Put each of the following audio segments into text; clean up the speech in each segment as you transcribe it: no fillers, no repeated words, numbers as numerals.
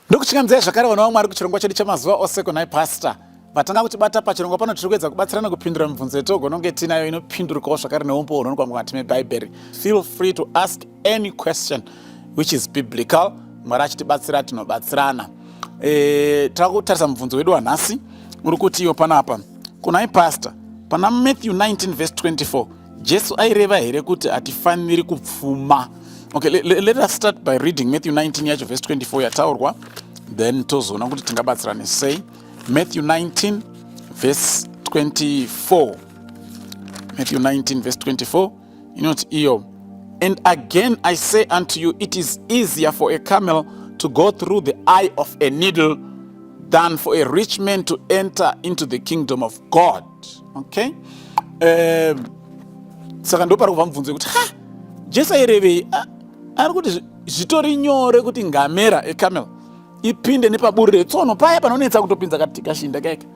Ndokuchingamdzai zvakare vanhu vamwari kuchirongwa chedu chamazuva ose kunhai pastor. Vatanga kutibata pachirongwa pano tiri kuedza kubatsirana kupindura mibvunzo yetogona kunge tinayo inopindurukawo zvakare neumbowo hunowanikwa mukati mebhaibheri. Feel free to ask any question which is biblical. Mwari achitibatsira tinobatsirana. Tava kutarisa mubvunzo wedu wanhasi uri kuti iyo panapa kunhai pastor, pana Matthew 19 verse 24 Jesu aireva here kuti hatifaniri kupfuma. Okay, let us start by reading Matthew 19 yacho verse 24 yataurwa, then tozoona kuti tingabatsirane sei. Matthew 19 verse 24. Matthew 19 verse 24 inoti iyo, and again I say unto you, it is easier for a camel to go through the eye of a needle than for a rich man to enter into the kingdom of God. Okay? Saka ndo pari kubva mubvunzo kuti Jesu airevei ari kuti zvitori nyore kuti ngamera camel ipinde nepaburi retsono paya panonetsa kutopinza katikashinda kaika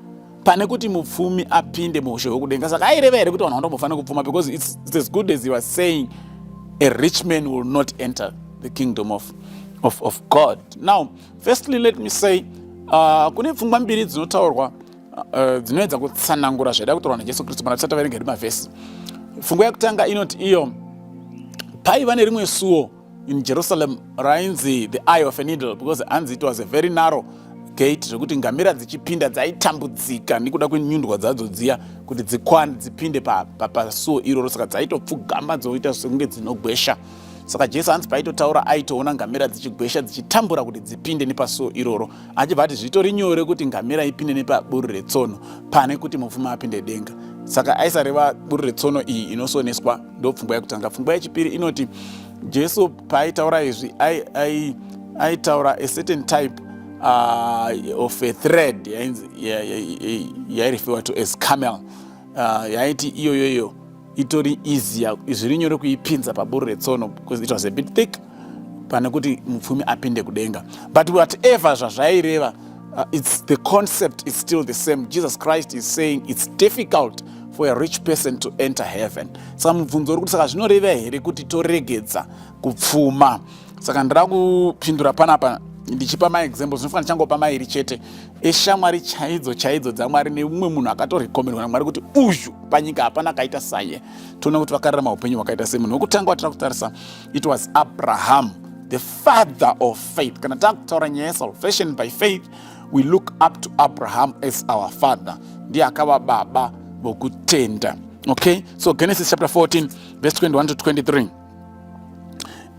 pane kuti mupfumi apinde muushe hwekudenga. Saka aireva here kuti vanhu vandombofanira kupfuma, because it's as good as he was saying a rich man will not enter the kingdom of God. Now, firstly, let me say, kune pfungwa mbiri dzinotaurwa dzinoedza kutsanangura zvaida kutaurwa naJesu Kristu pana tisati taverenga mavhesi. Pfungwa yekutanga inoti iyo, paiva nerimwe suo in Jerusalem rainzi the eye of a needle, because hanzi it was a very narrow gate zvekuti ngamera dzichipinda dzaitambudzika nekuda kwenyundwa dzadzo dziya kuti dzikwane dzipinde pasuo iroro, saka dzaitopfugama dzoita sekunge dzinogwesha. Saka Jesu hanzi paitotaura aitoona ngamera dzichigwesha dzichitambura kuti dzipinde nepasuo iroro, achibva ati zvitori nyore kuti ngamera ipinde nepaburi retsono pane kuti mupfumi apinde denga. Saka aisareva buri retsono iyi inosoneswa. Ndo pfungwa yekutanga. Pfungwa yechipiri inoti Jesu paaitaura izvi aitaura a certain type of a thread yaireferiwa to as camel, yaiti iyoyoyo itori easier, zviri nyore kuipinza paburi retsono because it was a bit thick pane kuti mupfumi apinde kudenga. But whatever zvazvaireva, it's the concept is still the same. Jesus Christ is saying it's difficult for a rich person to enter heaven. Saka mubvunzo uri kuti saka zvinoreva here kuti toregedza kupfuma. Saka ndira kupindura panapa ndichipa maexamples, zvinofana changopa mairi chete eshamwari chaidzo dzaMwari neumwe munhu akatorekomerwa naMwari kuti uyu panyika hapana kaita saye. Toona kuti vakararama upenyu hwakaita sei. Munhu wekutanga watira kutarisa, it was Abraham, the father of faith. Kana takutaura nyaya yesalvation by faith, we look up to Abraham as our father. Ndiye akava baba vokutenda. Okay, so Genesis chapter 14 verse 21 to 23.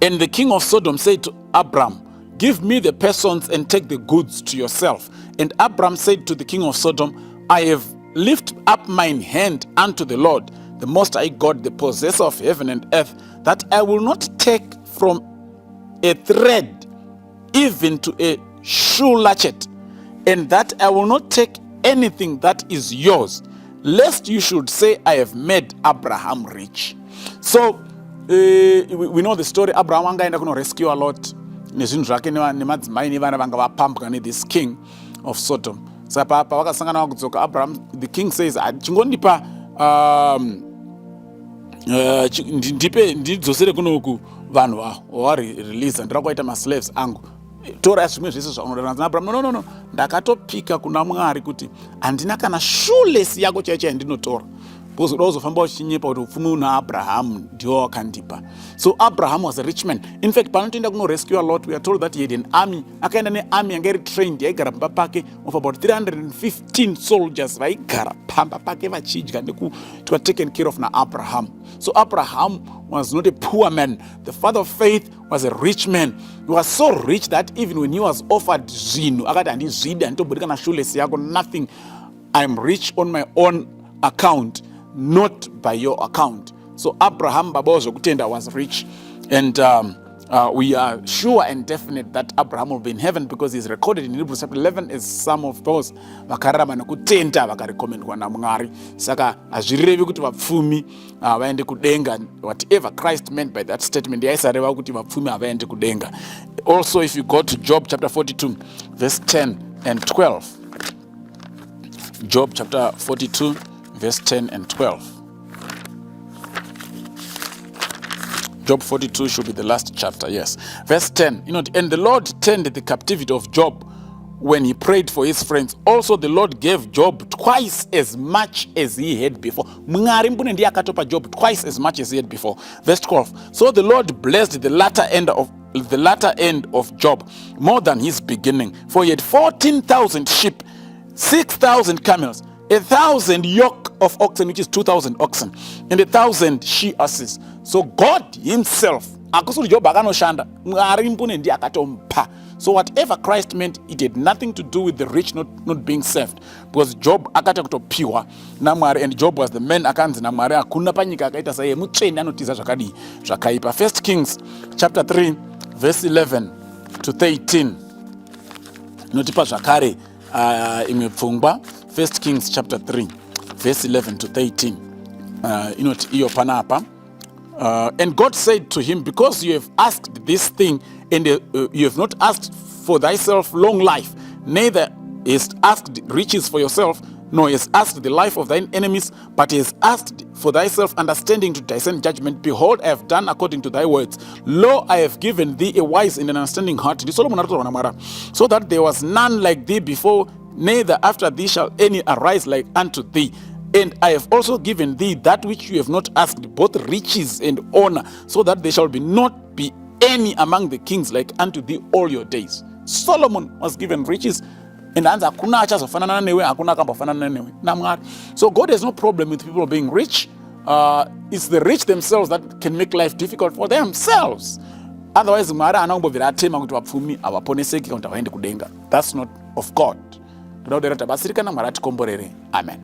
And the king of Sodom said to Abram, give me the persons and take the goods to yourself. And Abram said to the king of Sodom, I have lifted up mine hand unto the Lord, the Most High God, the possessor of heaven and earth, that I will not take from a thread even to a shoe latchet, and that I will not take anything that is yours, lest you should say, I have made Abraham rich. So we know the story. Abraham angaenda kuno rescue a lot nezvinhu zvake nemadzimai nevana vanga vapambwa this king of Sodom. Saka pavakasangana vakudzoka, Abraham, the king says, chingondipa ndidzosere kunoku vanhu wawareleasa, ndira kuvaita maslaves angu, tora zvimwe zvese zvaunoda. Abraham, no, ndakatopika kuna Mwari kuti handina kana shoeless yako chaicho yandinotora, because uzofamba uchinyepa kuti upfumi una Abraham ndiwo wakandipa. So Abraham was a rich man. In fact, panotoenda kuno rescue a lot, we are told that he had an army. Akaenda nearmy yanga iri trained, yaigara pamba pake of about 315 soldiers vaigara pamba pake vachidya nekuitwa taken care of naAbraham. So Abraham was not a poor man. The father of faith was a rich man. He was so rich that even when he was offered zvinhu akati handizvidi, handitobudi kana shoeless yako, nothing. I'm rich on my own account, not by your account. So Abraham Babozokutenda was rich, and we are sure and definite that Abraham will be in heaven, because he's recorded in Hebrews chapter 11 as some of those vakararama nekutenda vakarekomendwa naMwari. Saka hazvirevi kuti vapfumi vaende kudenga. Whatever Christ meant by that statement, yaisareva kuti vapfumi havaende kudenga. Also, if you go to Job chapter 42 verse 10 and 12, Job chapter 42 verse 10 and 12. Job 42 should be the last chapter, yes. Verse 10, and the Lord turned the captivity of Job when he prayed for his friends. Also the Lord gave Job twice as much as he had before. Mwari mbune ndiye akatopa Job twice as much as he had before. Verse 12, so the Lord blessed the latter end of Job more than his beginning, for he had 14,000 sheep, 6,000 camels, 1,000 yoke of oxen, which is 2,000 oxen, and 1,000 she asses. So God himself, so whatever Christ meant, it had nothing to do with the rich not being saved, because Job akata kutopiwa namwari, and Job was the man akanzi namwari akuna panyika akaita saye mutsveni anotiza zvakaipa. 1 Kings chapter 3 verse 11 to 13 notipa zvakare imwe pfungwa. 1 Kings chapter 3 verse 11 to 13 inoti iyo panapa. And God said to him, because you have asked this thing, and you have not asked for thyself long life, neither hast asked riches for yourself, nor hast asked the life of thine enemies, but hast asked for thyself understanding to discern judgment. Behold, I have done according to thy words. Lo, I have given thee a wise and an understanding heart, so that there was none like thee before, neither after thee shall any arise like unto thee. And I have also given thee that which you have not asked, both riches and honor, so that there shall not be any among the kings like unto thee all your days. Solomon was given riches, and so God has no problem with people being rich. It's the rich themselves that can make life difficult for themselves. Otherwise, that's not of God. Amen.